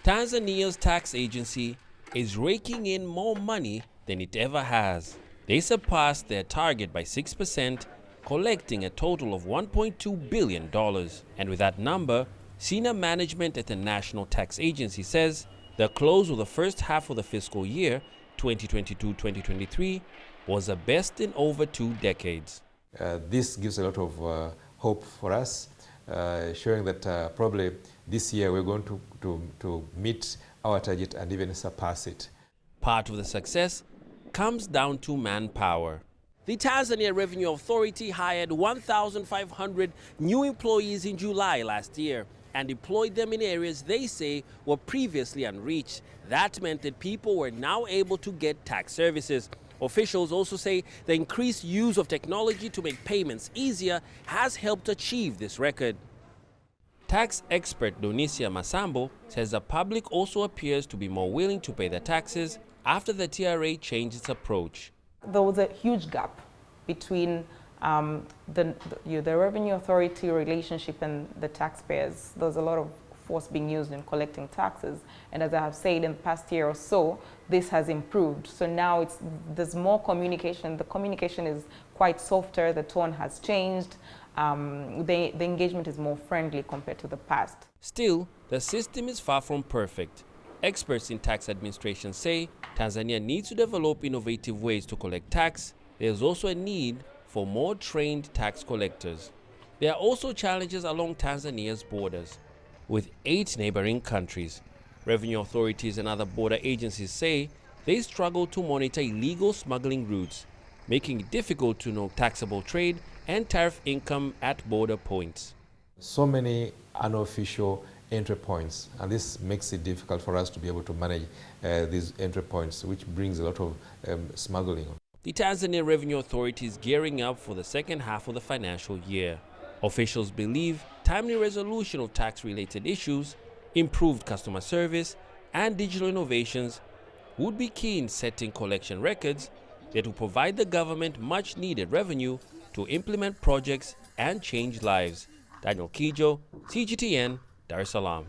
Tanzania's tax agency is raking in more money than it ever has. They surpassed their target by 6%, collecting a total of $1.2 billion. And with that number, senior management at the National Tax Agency says the close of the first half of the fiscal year, 2022-2023, was the best in over 2 decades. This gives a lot of hope for us, showing that probably this year we're going to meet our target and even surpass it. Part of the success comes down to manpower. The Tanzania Revenue Authority hired 1,500 new employees in July last year and deployed them in areas they say were previously unreached. That meant that people were now able to get tax services. Officials also say the increased use of technology to make payments easier has helped achieve this record. Tax expert Donisia Masambo says the public also appears to be more willing to pay their taxes after the TRA changed its approach. There was a huge gap between the Revenue Authority relationship and the taxpayers. There's a lot of force being used in collecting taxes, and as I have said, in the past year or so, this has improved. So now there's more communication. The communication is quite softer, the tone has changed, the engagement is more friendly compared to the past. Still, the system is far from perfect. Experts in tax administration say Tanzania needs to develop innovative ways to collect tax. There's also a need for more trained tax collectors. There are also challenges along Tanzania's borders. With 8 neighboring countries, revenue authorities and other border agencies say they struggle to monitor illegal smuggling routes, making it difficult to know taxable trade and tariff income at border points. So many unofficial entry points, and this makes it difficult for us to be able to manage these entry points, which brings a lot of smuggling. The Tanzania Revenue Authority is gearing up for the second half of the financial year. Officials believe timely resolution of tax-related issues, improved customer service, and digital innovations would be key in setting collection records that will provide the government much-needed revenue to implement projects and change lives. Daniel Kijo, CGTN, Dar es Salaam.